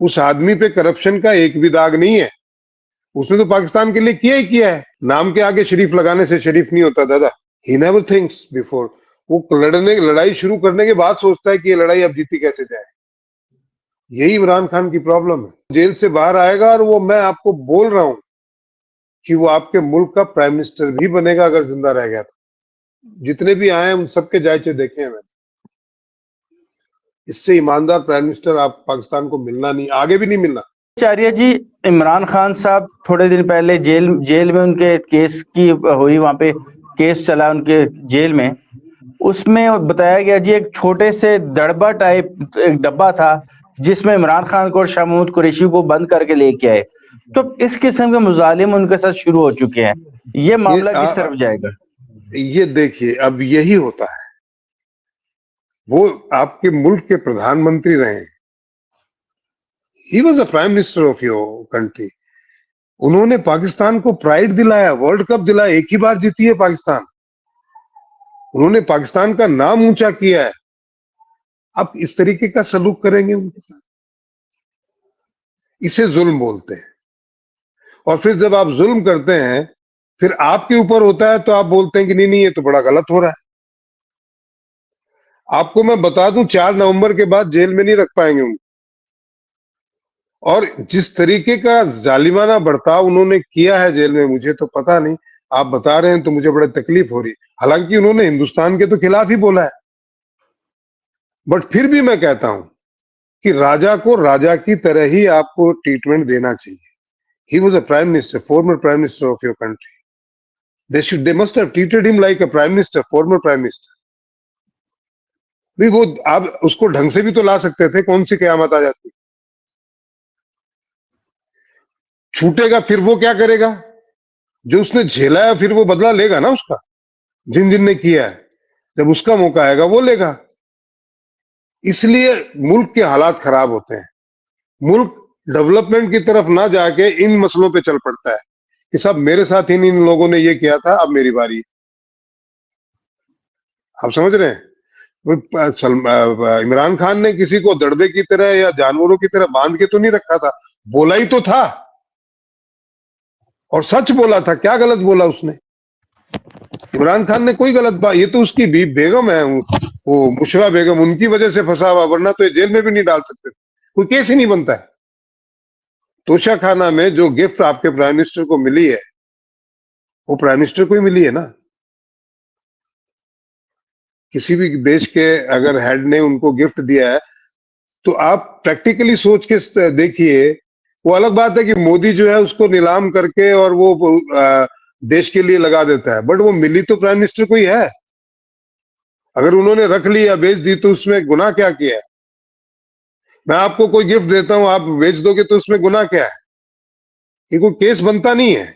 उस आदमी पे करप्शन का एक भी दाग नहीं है। उसने तो पाकिस्तान के लिए किया ही किया है। नाम के आगे शरीफ लगाने से शरीफ नहीं होता दादा। He never thinks before. वो लड़ाई शुरू करने के बाद सोचता है कि ये लड़ाई अब जीती कैसे जाए। यही इमरान खान की प्रॉब्लम है। जेल से बाहर आएगा और वो, मैं आपको बोल रहा हूं कि वो आपके मुल्क का प्राइम मिनिस्टर भी बनेगा अगर जिंदा रह गया तो। जितने भी आए हैं उन सबके जायचे देखे हैं मैंने। इससे ईमानदार प्राइम मिनिस्टर आप पाकिस्तान को मिलना नहीं, आगे भी नहीं मिलना। आचार्य जी, इमरान खान साहब थोड़े दिन पहले जेल में उनके केस की हुई, वहां पे केस चला उनके जेल में। उसमें बताया गया जी, एक छोटे से दड़बा टाइप एक डब्बा था जिसमें इमरान खान को और शाह महमूद कुरैशी को बंद करके लेके आए। तो इस किस्म के मुजालिम उनके साथ शुरू हो चुके हैं। ये मामला किस तरफ जाएगा? ये देखिए, अब यही होता है। वो आपके मुल्क के प्रधानमंत्री रहे। He was the prime minister of your country. उन्होंने पाकिस्तान को प्राइड दिलाया, वर्ल्ड कप दिलाया, एक ही बार जीती है पाकिस्तान। उन्होंने पाकिस्तान का नाम ऊंचा किया है। आप इस तरीके का सलूक करेंगे उनके साथ, इसे जुल्म बोलते हैं। और फिर जब आप जुल्म करते हैं, फिर आपके ऊपर होता है तो आप बोलते हैं कि नहीं नहीं, ये तो बड़ा गलत हो रहा है। आपको मैं बता दूं, 4 नवंबर के बाद जेल में नहीं रख पाएंगे उनको। और जिस तरीके का जालिमाना बर्ताव उन्होंने किया है जेल में, मुझे तो पता नहीं। आप बता रहे हैं तो मुझे बड़ी तकलीफ हो रही है। हालांकि उन्होंने हिंदुस्तान के तो खिलाफ ही बोला है, बट फिर भी मैं कहता हूं कि राजा को राजा की तरह ही आपको ट्रीटमेंट देना चाहिए। He was a prime minister, former prime minister of your country. They must have treated him like a prime minister, former prime minister. भी वो, आप उसको ढंग से भी तो ला सकते थे। कौन सी कयामत आ जाती? छूटेगा फिर वो क्या करेगा? जो उसने झेला है फिर वो बदला लेगा ना उसका, जिन जिन ने किया है। जब उसका मौका आएगा वो लेगा। इसलिए मुल्क के हालात खराब होते हैं। मुल्क डेवलपमेंट की तरफ ना जाके इन मसलों पे चल पड़ता है कि साहब मेरे साथ इन लोगों ने ये किया था, अब मेरी बारी है। आप समझ रहे हैं? इमरान खान ने किसी को दड़बे की तरह या जानवरों की तरह बांध के तो नहीं रखा था। बोला ही तो था, और सच बोला था। क्या गलत बोला उसने? इमरान खान ने कोई गलत बात, ये तो उसकी बेगम है वो मुशरा बेगम, उनकी वजह से फंसा हुआ, वरना तो ये जेल में भी नहीं डाल सकते। कोई केस ही नहीं बनता है। तोशा खाना में जो गिफ्ट आपके प्राइम मिनिस्टर को मिली है, वो प्राइम मिनिस्टर को ही मिली है ना। किसी भी देश के अगर हेड ने उनको गिफ्ट दिया है तो आप प्रैक्टिकली सोच के देखिए। वो अलग बात है कि मोदी जो है उसको नीलाम करके और वो देश के लिए लगा देता है, बट वो मिली तो प्राइम मिनिस्टर को ही है। अगर उन्होंने रख ली या बेच दी तो उसमें गुनाह क्या किया है? मैं आपको कोई गिफ्ट देता हूं, आप बेच दोगे तो उसमें गुनाह क्या है? ये कोई केस बनता नहीं है।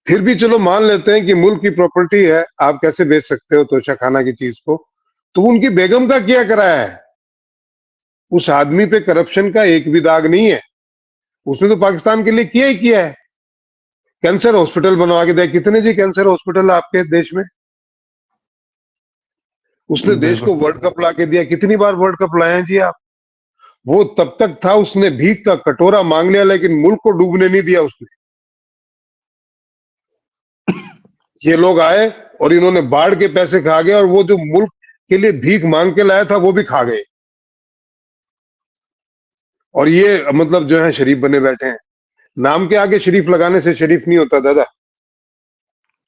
फिर भी चलो मान लेते हैं कि मुल्क की प्रॉपर्टी है, आप कैसे बेच सकते हो तोशा खाना की चीज को। तो उनकी बेगम का किया कराया है। उस आदमी पे करप्शन का एक भी दाग नहीं है। उसने तो पाकिस्तान के लिए किया ही किया है। कैंसर हॉस्पिटल बनवा के दिया। कितने जी कैंसर हॉस्पिटल है आपके देश में? उसने देश को बिल्कुल। वर्ल्ड कप ला के दिया। कितनी बार वर्ल्ड कप लाए हैं जी आप? वो तब तक था, उसने भीख का कटोरा मांग लिया, लेकिन मुल्क को डूबने नहीं दिया उसने। ये लोग आए और इन्होंने बाढ़ के पैसे खा गए, और वो जो मुल्क के लिए भीख मांग के लाया था वो भी खा गए। और ये मतलब जो है शरीफ बने बैठे हैं। नाम के आगे शरीफ लगाने से शरीफ नहीं होता दादा।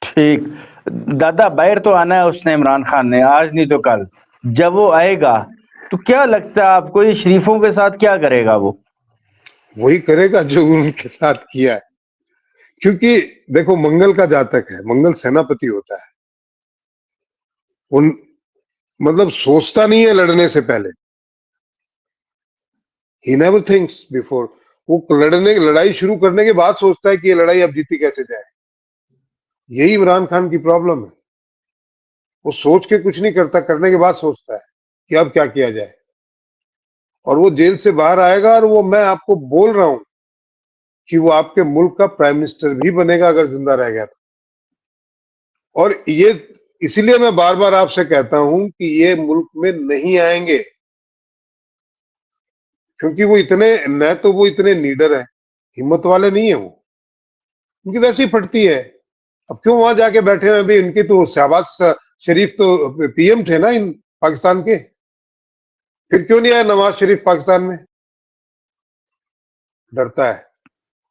ठीक। दादा, बाहर तो आना है उसने, इमरान खान ने, आज नहीं तो कल। जब वो आएगा तो क्या लगता है आपको, ये शरीफों के साथ क्या करेगा वो? वही करेगा जो उनके साथ किया है। क्योंकि देखो, मंगल का जातक है, मंगल सेनापति होता है। उन मतलब सोचता नहीं है लड़ने से पहले। He never thinks before. वो लड़ाई शुरू करने के बाद सोचता है कि ये लड़ाई अब जीती कैसे जाए। यही इमरान खान की प्रॉब्लम है। वो सोच के कुछ नहीं करता, करने के बाद सोचता है कि अब क्या किया जाए। और वो जेल से बाहर आएगा और वो, मैं आपको बोल रहा हूं कि वो आपके मुल्क का प्राइम मिनिस्टर भी बनेगा अगर जिंदा रह गया तो। और ये इसीलिए मैं बार बार आपसे कहता हूं कि ये मुल्क में नहीं आएंगे। क्योंकि वो इतने न तो वो इतने नीडर है, हिम्मत वाले नहीं है वो, उनकी वैसे ही फटती है। अब क्यों वहां जाके बैठे हैं? अभी इनकी तो शहबाज शरीफ तो पीएम थे ना इन पाकिस्तान के, फिर क्यों नहीं आया नवाज शरीफ पाकिस्तान में? डरता है,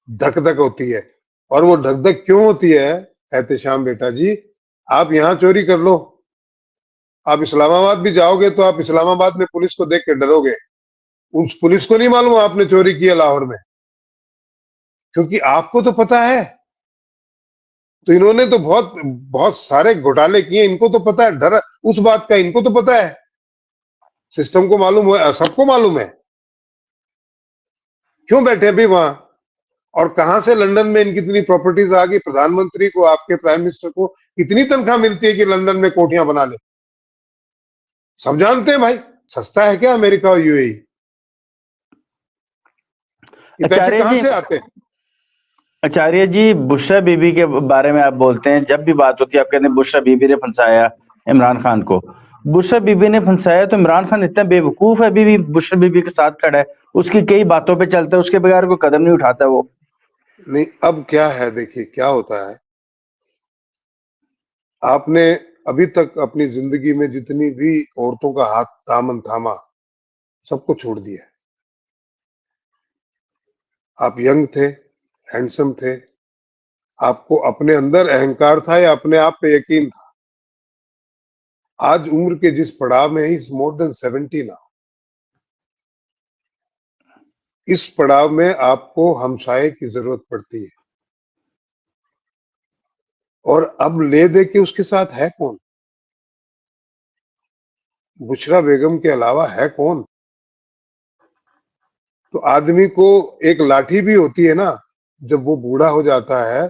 धक धक होती है। और वो धक धक क्यों होती है एहतेशाम बेटा जी? आप यहां चोरी कर लो, आप इस्लामाबाद भी जाओगे तो आप इस्लामाबाद में पुलिस को देख के डरोगे। उस पुलिस को नहीं मालूम आपने चोरी किया लाहौर में, क्योंकि आपको तो पता है। तो इन्होंने तो बहुत बहुत सारे घोटाले किए, इनको तो पता है, डर उस बात का इनको तो पता है, सिस्टम को मालूम है, सबको मालूम है। क्यों बैठे अभी वहां? और कहां से लंदन में इनकी इतनी प्रॉपर्टीज आ गई? प्रधानमंत्री को, आपके प्राइम मिनिस्टर को कितनी तनख्वाह मिलती है कि लंदन में कोठियां बना ले? सब जानते हैं भाई, सस्ता है क्या अमेरिका और यूएई? ये पैसे आचार्य कहां जी, से आते हैं? आचार्य जी, बुशरा बीबी के बारे में आप बोलते हैं, जब भी बात होती है आप कहते हैं बुशरा बीबी ने फंसाया इमरान खान को। बुशरा बीबी ने फंसाया तो इमरान खान इतना बेवकूफ है, अभी भी बुशरा बीबी के साथ खड़ा है, उसकी कई बातों पे चलता है, उसके बगैर कोई कदम नहीं उठाता वो। नहीं, अब क्या है, देखिए क्या होता है। आपने अभी तक अपनी जिंदगी में जितनी भी औरतों का हाथ दामन थामा, सबको छोड़ दिया। आप यंग थे, हैंडसम थे, आपको अपने अंदर अहंकार था या अपने आप पे यकीन था? आज उम्र के जिस पड़ाव में है, इज मोर देन 70 नाउ, इस पड़ाव में आपको हमसाये की जरूरत पड़ती है। और अब ले दे के उसके साथ है कौन? बुशरा बेगम के अलावा है कौन? तो आदमी को एक लाठी भी होती है ना, जब वो बूढ़ा हो जाता है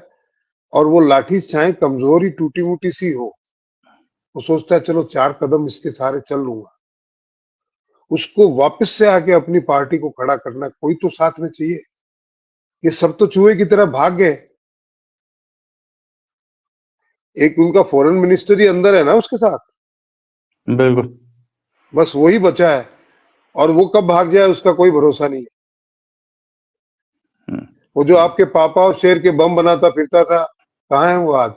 और वो लाठी चाहे कमजोरी टूटी मुटी सी हो, वो सोचता है चलो 4 कदम इसके सहारे चल लूंगा। उसको वापस से आके अपनी पार्टी को खड़ा करना कोई तो साथ में चाहिए। ये सब तो चूहे की तरह भाग गए। एक उनका फॉरेन मिनिस्टर ही अंदर है ना उसके साथ, बिल्कुल। बस वही बचा है। और वो कब भाग जाए उसका कोई भरोसा नहीं है। हम्म, वो जो आपके पापा और शेर के बम बनाता फिरता था, कहाँ है वो आज?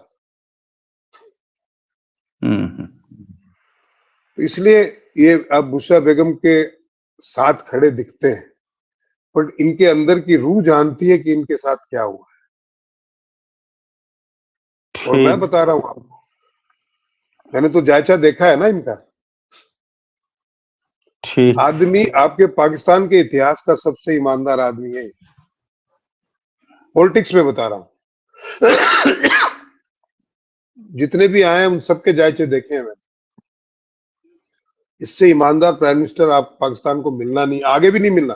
हम्म। तो इसलिए ये अब बुशरा बेगम के साथ खड़े दिखते हैं, बट इनके अंदर की रूह जानती है कि इनके साथ क्या हुआ है। और मैं ठीक। बता रहा हूं आपको, मैंने तो जायचा देखा है ना इनका। ठीक। आदमी आपके पाकिस्तान के इतिहास का सबसे ईमानदार आदमी है। पॉलिटिक्स में बता रहा हूं। जितने भी आए हैं उन सबके जायचे देखे हैं मैंने। इससे ईमानदार प्राइम मिनिस्टर आप पाकिस्तान को मिलना नहीं, आगे भी नहीं मिलना।